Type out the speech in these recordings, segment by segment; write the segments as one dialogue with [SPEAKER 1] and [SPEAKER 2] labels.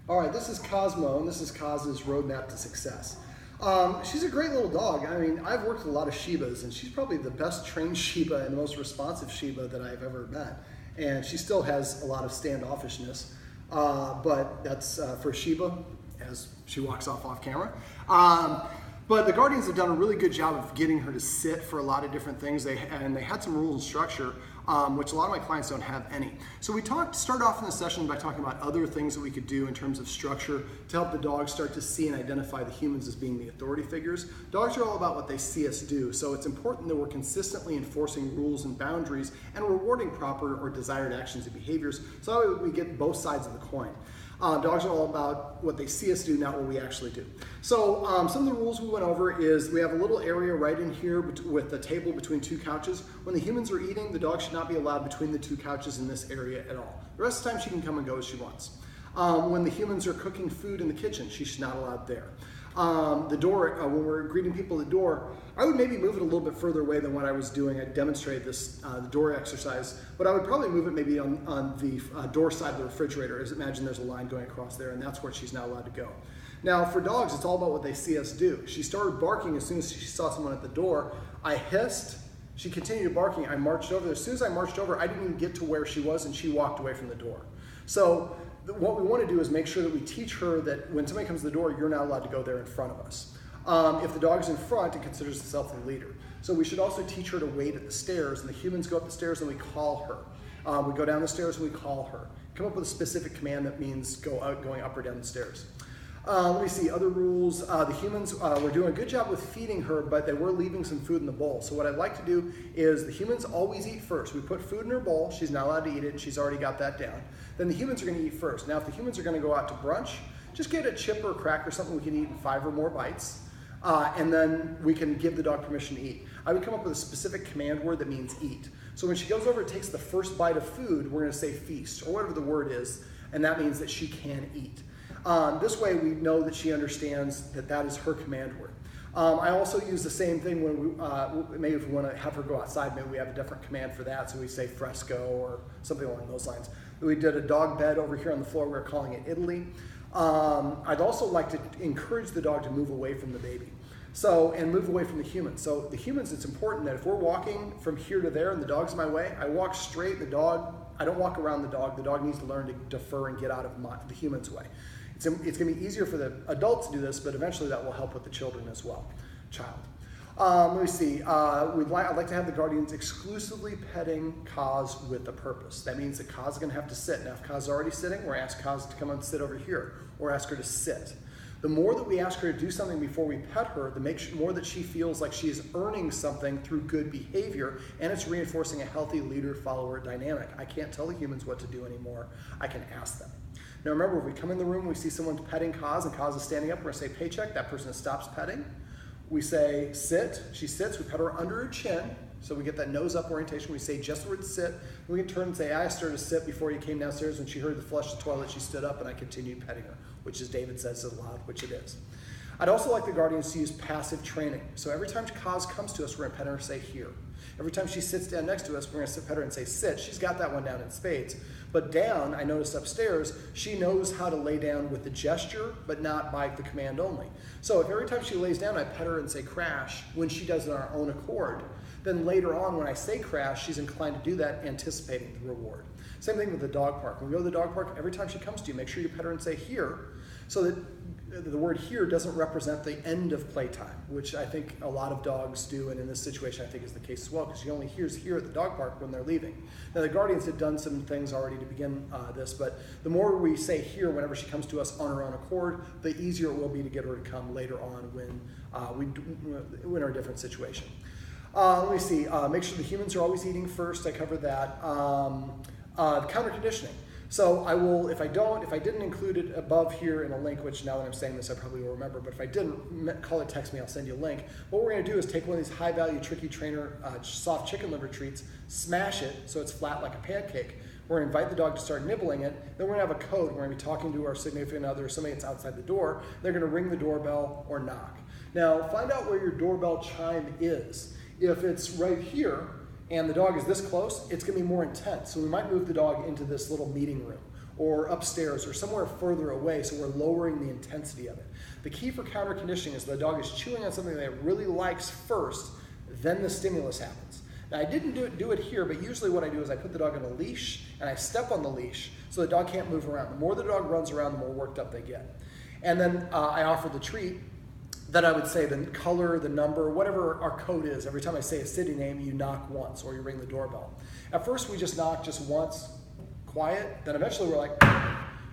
[SPEAKER 1] All right, this is Cosmo, and this is Cos's roadmap to success. She's a great little dog. I mean, I've worked with a lot of Sheebas, and she's probably the best trained Sheeba and the most responsive Sheeba that I've ever met. And she still has a lot of standoffishness, but that's for Sheeba as she walks off camera. But the Guardians have done a really good job of getting her to sit for a lot of different things. They had some rules and structure, which a lot of my clients don't have any. So we started off in the session by talking about other things that we could do in terms of structure to help the dogs start to see and identify the humans as being the authority figures. Dogs are all about what they see us do, so it's important that we're consistently enforcing rules and boundaries and rewarding proper or desired actions and behaviors, so that way we get both sides of the coin. Dogs are all about what they see us do, not what we actually do. So some of the rules we went over is we have a little area right in here with the table between two couches. When the humans are eating, the dog should not be allowed between the two couches in this area at all. The rest of the time she can come and go as she wants. When the humans are cooking food in the kitchen, she's not allowed there. The door, when we're greeting people at the door, I would maybe move it a little bit further away than what I was doing. I demonstrated this, the door exercise, but I would probably move it maybe on the door side of the refrigerator. As imagine there's a line going across there, and that's where she's not allowed to go. Now for dogs, it's all about what they see us do. She started barking as soon as she saw someone at the door. I hissed, she continued barking, I marched over there. As soon as I marched over, I didn't even get to where she was, and she walked away from the door. So what we want to do is make sure that we teach her that when somebody comes to the door, you're not allowed to go there in front of us. If the dog's in front, it considers itself the leader. So we should also teach her to wait at the stairs, and the humans go up the stairs and we call her. We go down the stairs and we call her. Come up with a specific command that means going up or down the stairs. Let me see, other rules. The humans were doing a good job with feeding her, but they were leaving some food in the bowl. So what I'd like to do is the humans always eat first. We put food in her bowl, she's not allowed to eat it, and she's already got that down. Then the humans are gonna eat first. Now if the humans are gonna go out to brunch, just get a chip or a cracker, something we can eat in 5 or more bites, and then we can give the dog permission to eat. I would come up with a specific command word that means eat. So when she goes over and takes the first bite of food, we're gonna say feast, or whatever the word is, and that means that she can eat. This way we know that she understands that that is her command word. I also use the same thing when we, maybe if we want to have her go outside, maybe we have a different command for that, so we say fresco or something along those lines. We did a dog bed over here on the floor, we're calling it Italy. I'd also like to encourage the dog to move away from the baby. And move away from the humans. So the humans, it's important that if we're walking from here to there and the dog's in my way, I walk straight, I don't walk around the dog needs to learn to defer and get out of the human's way. It's gonna be easier for the adults to do this, but eventually that will help with the children as well, Let me see, I'd like to have the Guardians exclusively petting Cos with a purpose. That means that Cos is gonna have to sit. Now if Cos is already sitting, we're ask Cos to come and sit over here, or ask her to sit. The more that we ask her to do something before we pet her, the more that she feels like she is earning something through good behavior, and it's reinforcing a healthy leader-follower dynamic. I can't tell the humans what to do anymore, I can ask them. Now remember, if we come in the room, we see someone petting Cos and Cos is standing up, we're gonna say paycheck, that person stops petting. We say sit, she sits, we pet her under her chin, so we get that nose up orientation. We say just the word sit, we can turn and say I asked her to sit before you came downstairs. When she heard the flush the toilet, she stood up and I continued petting her, which as David says is allowed, which it is. I'd also like the Guardians to use passive training. So every time Cos comes to us, we're gonna pet her and say here. Every time she sits down next to us, we're gonna pet her and say sit. She's got that one down in spades. But down, I noticed upstairs, she knows how to lay down with the gesture, but not by the command only. So if every time she lays down, I pet her and say crash, when she does it on her own accord, then later on when I say crash, she's inclined to do that, anticipating the reward. Same thing with the dog park. When we go to the dog park, every time she comes to you, make sure you pet her and say here, so that the word here doesn't represent the end of playtime, which I think a lot of dogs do, and in this situation I think is the case as well, because she only hears here at the dog park when they're leaving. Now the Guardians had done some things already to begin this, but the more we say here whenever she comes to us on her own accord, the easier it will be to get her to come later on when we're in a different situation. Let me see, make sure the humans are always eating first, I covered that. Counter conditioning. So I will, if I didn't include it above here in a link, which now that I'm saying this I probably will remember, but if I didn't, call or text me, I'll send you a link. What we're gonna do is take one of these high value Tricky Trainer soft chicken liver treats, smash it so it's flat like a pancake. We're gonna invite the dog to start nibbling it, then we're gonna have a code. We're gonna be talking to our significant other, somebody that's outside the door, they're gonna ring the doorbell or knock. Now find out where your doorbell chime is. If it's right here, and the dog is this close, it's gonna be more intense. So we might move the dog into this little meeting room. or upstairs or somewhere further away, so we're lowering the intensity of it. The key for counter conditioning is the dog is chewing on something that it really likes first, then the stimulus happens. Now I didn't do it here, but usually what I do is I put the dog on a leash and I step on the leash so the dog can't move around. The more the dog runs around, the more worked up they get. And then I offer the treat that I would say the color, the number, whatever our code is. Every time I say a city name, you knock once or you ring the doorbell. At first we just knock just once, quiet, then eventually we're like,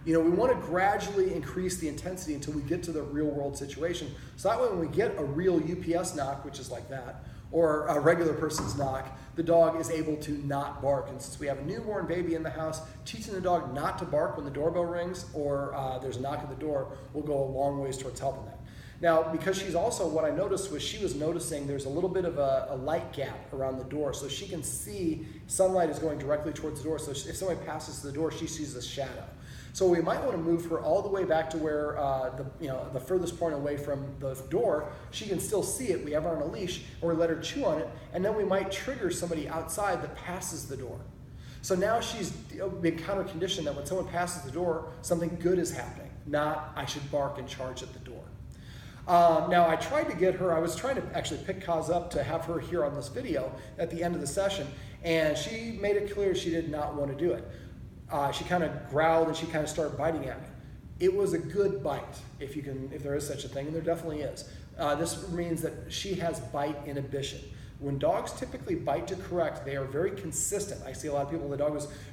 [SPEAKER 1] we want to gradually increase the intensity until we get to the real world situation. So that way when we get a real UPS knock, which is like that, or a regular person's knock, the dog is able to not bark. And since we have a newborn baby in the house, teaching the dog not to bark when the doorbell rings or there's a knock at the door will go a long ways towards helping that. Now, because she's also, what I noticed was she was noticing there's a little bit of a light gap around the door, so she can see sunlight is going directly towards the door. So if somebody passes the door, she sees the shadow. So we might want to move her all the way back to where the furthest point away from the door. She can still see it. We have her on a leash, or we let her chew on it, and then we might trigger somebody outside that passes the door. So now she's been counter conditioned that when someone passes the door, something good is happening, not I should bark and charge at the door. Now I tried to get her, I was trying to actually pick Kaz up to have her here on this video at the end of the session, and she made it clear she did not want to do it. She kind of growled and she kind of started biting at me. It was a good bite, if there is such a thing, and there definitely is. This means that she has bite inhibition. When dogs typically bite to correct, they are very consistent. I see a lot of people,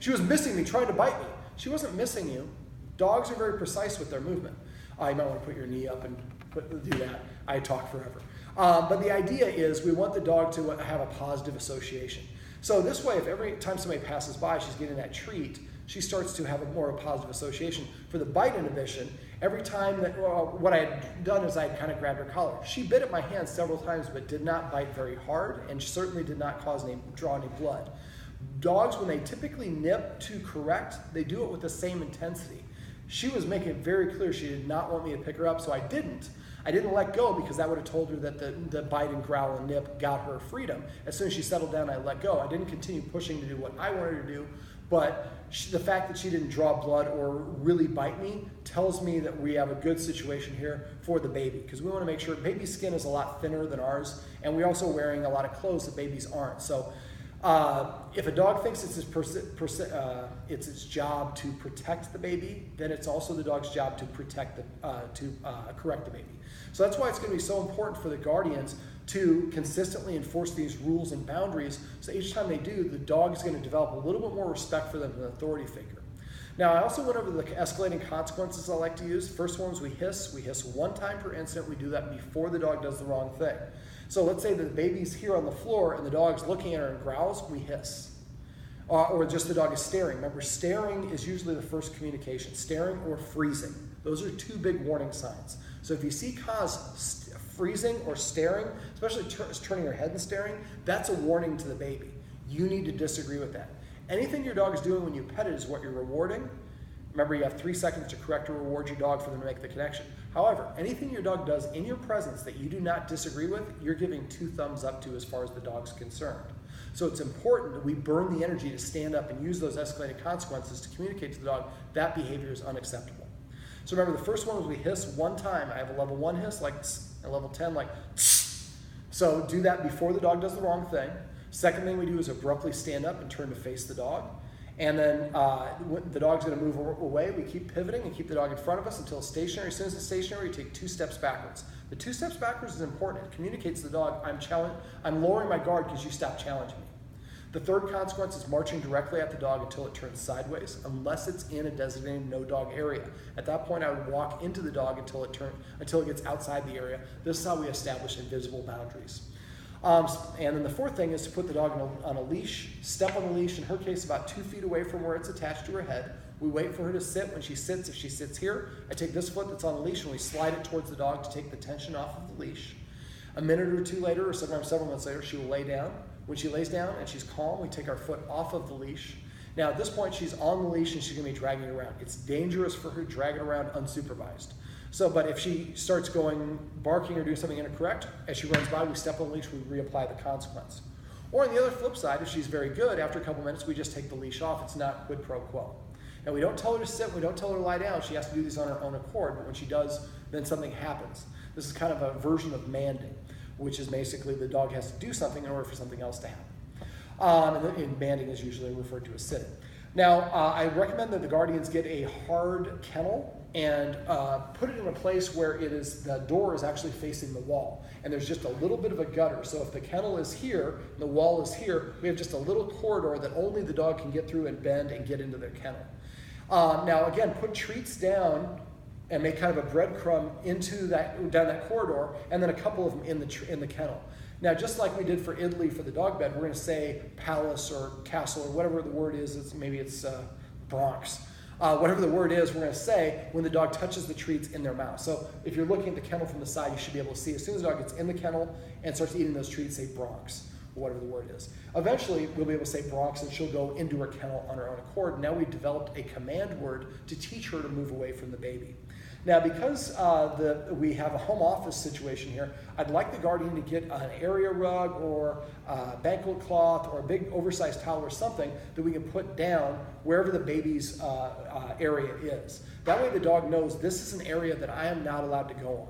[SPEAKER 1] she was missing me, trying to bite me. She wasn't missing you. Dogs are very precise with their movement. You might want to put your knee up and do that. I talk forever. But the idea is we want the dog to have a positive association. So this way, if every time somebody passes by, she's getting that treat, she starts to have a more positive association. For the bite inhibition, every time that, what I had done is I had kind of grabbed her collar. She bit at my hand several times, but did not bite very hard, and certainly did not draw any blood. Dogs, when they typically nip to correct, they do it with the same intensity. She was making it very clear she did not want me to pick her up, so I didn't. I didn't let go because that would have told her that the bite and growl and nip got her freedom. As soon as she settled down, I let go. I didn't continue pushing to do what I wanted her to do, but the fact that she didn't draw blood or really bite me tells me that we have a good situation here for the baby, because we want to make sure baby's skin is a lot thinner than ours, and we're also wearing a lot of clothes that babies aren't. So if a dog thinks it's its job to protect the baby, then it's also the dog's job to correct the baby. So that's why it's going to be so important for the guardians to consistently enforce these rules and boundaries, so each time they do, the dog is going to develop a little bit more respect for them as an authority figure. Now, I also went over the escalating consequences I like to use. First one is we hiss. We hiss one time per incident. We do that before the dog does the wrong thing. So let's say that the baby's here on the floor and the dog's looking at her and growls, we hiss. Or just the dog is staring. Remember, staring is usually the first communication. Staring or freezing. Those are two big warning signs. So if you see Kaz freezing or staring, especially turning her head and staring, that's a warning to the baby. You need to disagree with that. Anything your dog is doing when you pet it is what you're rewarding. Remember, you have 3 seconds to correct or reward your dog for them to make the connection. However, anything your dog does in your presence that you do not disagree with, you're giving 2 thumbs up to as far as the dog's concerned. So it's important that we burn the energy to stand up and use those escalating consequences to communicate to the dog that behavior is unacceptable. So remember, the first one was we hiss one time. I have a level 1 hiss, like a level 10, like so do that before the dog does the wrong thing. Second thing we do is abruptly stand up and turn to face the dog. And then the dog's going to move away. We keep pivoting and keep the dog in front of us until it's stationary. As soon as it's stationary, we take 2 steps backwards. The 2 steps backwards is important. It communicates to the dog, I'm lowering my guard because you stopped challenging me. The third consequence is marching directly at the dog until it turns sideways, unless it's in a designated no dog area. At that point, I would walk into the dog until it gets outside the area. This is how we establish invisible boundaries. And then the fourth thing is to put the dog on a leash, step on the leash, in her case about 2 feet away from where it's attached to her head. We wait for her to sit. When she sits, if she sits here, I take this foot that's on the leash and we slide it towards the dog to take the tension off of the leash. A minute or 2 later, or sometimes several minutes later, she will lay down. When she lays down and she's calm, we take our foot off of the leash. Now at this point, she's on the leash and she's going to be dragging it around. It's dangerous for her to drag it around unsupervised. But if she starts barking or doing something incorrect, as she runs by, we step on the leash, we reapply the consequence. Or on the other flip side, if she's very good, after a couple minutes, we just take the leash off. It's not quid pro quo.
[SPEAKER 2] Now, we don't tell her to sit, we don't tell her to lie down. She has to do these on her own accord, but when she does, then something happens. This is kind of a version of manding, which is basically the dog has to do something in order for something else to happen. And manding is usually referred to as sitting. Now, I recommend that the guardians get a hard kennel and put it in a place where the door is actually facing the wall. And there's just a little bit of a gutter. So if the kennel is here, and the wall is here, we have just a little corridor that only the dog can get through and bend and get into their kennel. Now, again, put treats down and make kind of a breadcrumb down that corridor, and then a couple of them in the kennel. Now, just like we did for Italy for the dog bed, we're going to say palace or castle or whatever the word is. Maybe it's Bronx. Whatever the word is, we're going to say when the dog touches the treats in their mouth. So if you're looking at the kennel from the side, you should be able to see as soon as the dog gets in the kennel and starts eating those treats, say Bronx or whatever the word is. Eventually, we'll be able to say Bronx, and she'll go into her kennel on her own accord. Now we've developed a command word to teach her to move away from the baby. Now, because we have a home office situation here, I'd like the guardian to get an area rug or a banquet cloth or a big oversized towel or something that we can put down wherever the baby's area is. That way the dog knows this is an area that I am not allowed to go on.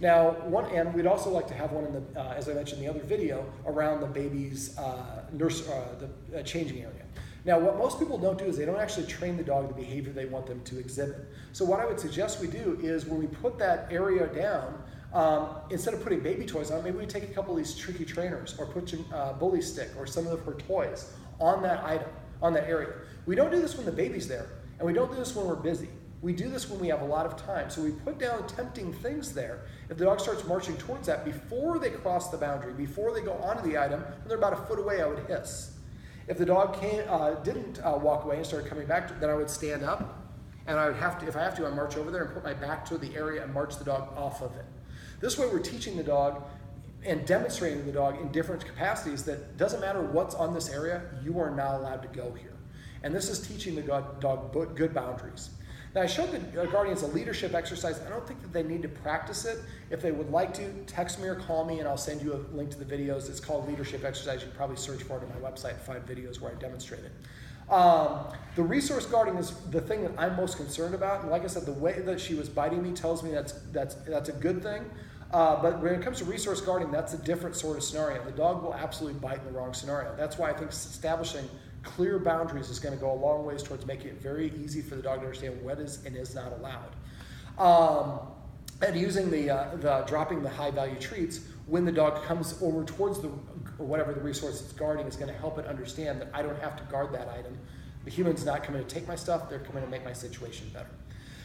[SPEAKER 2] Now, and we'd also like to have one in the, as I mentioned in the other video, around the baby's changing area. Now, what most people don't do is they don't actually train the dog the behavior they want them to exhibit. So what I would suggest we do is when we put that area down, instead of putting baby toys on, maybe we take a couple of these tricky trainers or put a bully stick or some of her toys on that item, on that area. We don't do this when the baby's there, and we don't do this when we're busy. We do this when we have a lot of time. So we put down tempting things there. If the dog starts marching towards that, before they cross the boundary, before they go onto the item, when they're about a foot away, I would hiss. If the dog didn't walk away and started coming back, then I would stand up, and I would have to, if I have to, I'd march over there and put my back to the area and march the dog off of it. This way we're teaching the dog and demonstrating to the dog in different capacities that doesn't matter what's on this area, you are not allowed to go here. And this is teaching the dog good boundaries. Now, I showed the guardians a leadership exercise. I don't think that they need to practice it. If they would like to, text me or call me, and I'll send you a link to the videos. It's called Leadership Exercise. You can probably search for it on my website, 5 videos where I demonstrate it. The resource guarding is the thing that I'm most concerned about. And like I said, the way that she was biting me tells me that's a good thing. But when it comes to resource guarding, that's a different sort of scenario. The dog will absolutely bite in the wrong scenario. That's why I think establishing clear boundaries is going to go a long ways towards making it very easy for the dog to understand what is and is not allowed. And using the dropping the high value treats when the dog comes over towards whatever the resource it's guarding is going to help it understand that I don't have to guard that item. The human's not coming to take my stuff, they're coming to make my situation better.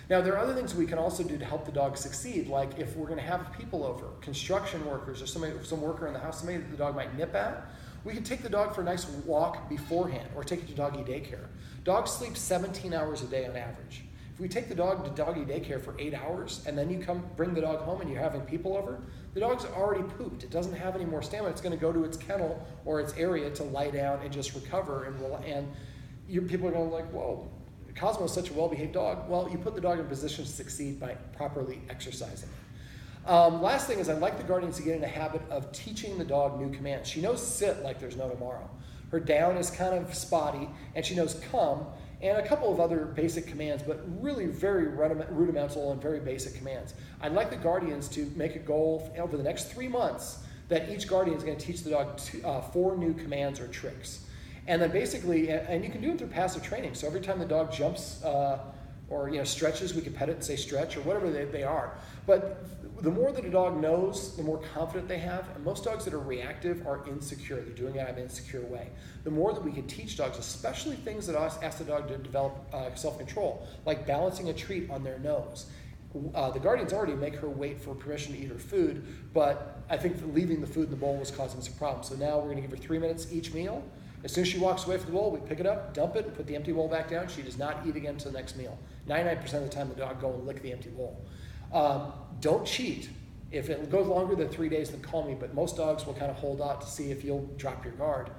[SPEAKER 2] Now, there are other things we can also do to help the dog succeed, like if we're going to have people over, construction workers, or some worker in the house, somebody that the dog might nip at, we can take the dog for a nice walk beforehand or take it to doggy daycare. Dogs sleep 17 hours a day on average. If we take the dog to doggy daycare for 8 hours and then you come bring the dog home and you're having people over, the dog's already pooped. It doesn't have any more stamina. It's going to go to its kennel or its area to lie down and just recover. And people are going to be like, whoa, Cosmo is such a well-behaved dog. Well, you put the dog in a position to succeed by properly exercising it. Last thing is I'd like the guardians to get in a habit of teaching the dog new commands. She knows sit like there's no tomorrow. Her down is kind of spotty, and she knows come, and a couple of other basic commands, but really very rudimental and very basic commands. I'd like the guardians to make a goal over the next 3 months that each guardian is going to teach the dog 4 new commands or tricks. And then basically, and you can do it through passive training. So every time the dog jumps or stretches, we can pet it and say stretch or whatever they are. But the more that a dog knows, the more confident they have. And most dogs that are reactive are insecure. They're doing it in an insecure way. The more that we can teach dogs, especially things that ask the dog to develop self-control, like balancing a treat on their nose. The guardians already make her wait for permission to eat her food, but I think leaving the food in the bowl was causing some problems. So now we're going to give her 3 minutes each meal. As soon as she walks away from the bowl, we pick it up, dump it, and put the empty bowl back down. She does not eat again until the next meal. 99% of the time, the dog go and lick the empty bowl. Don't cheat. If it goes longer than 3 days, then call me, but most dogs will kind of hold out to see if you'll drop your guard.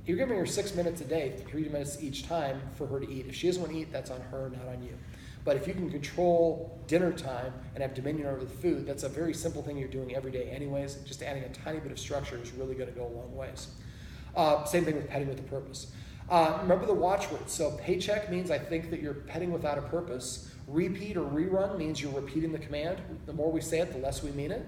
[SPEAKER 2] You're giving her 6 minutes a day, 3 minutes each time for her to eat. If she doesn't want to eat, that's on her, not on you. But if you can control dinner time and have dominion over the food, that's a very simple thing you're doing every day anyways. Just adding a tiny bit of structure is really going to go a long ways. Same thing with petting with a purpose. Remember the watchwords. So paycheck means I think that you're petting without a purpose. Repeat or rerun means you're repeating the command. The more we say it, the less we mean it.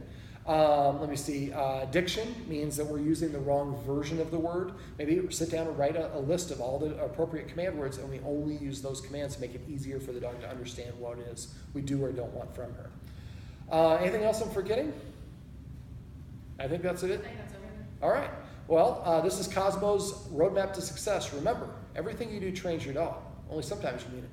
[SPEAKER 2] Let me see. Diction means that we're using the wrong version of the word. Maybe sit down and write a list of all the appropriate command words, and we only use those commands to make it easier for the dog to understand what it is we do or don't want from her. Anything else I'm forgetting? I think that's it.
[SPEAKER 3] I think that's okay.
[SPEAKER 2] All right. Well, this is Cosmo's Roadmap to Success. Remember, everything you do trains your dog. Only sometimes you mean it.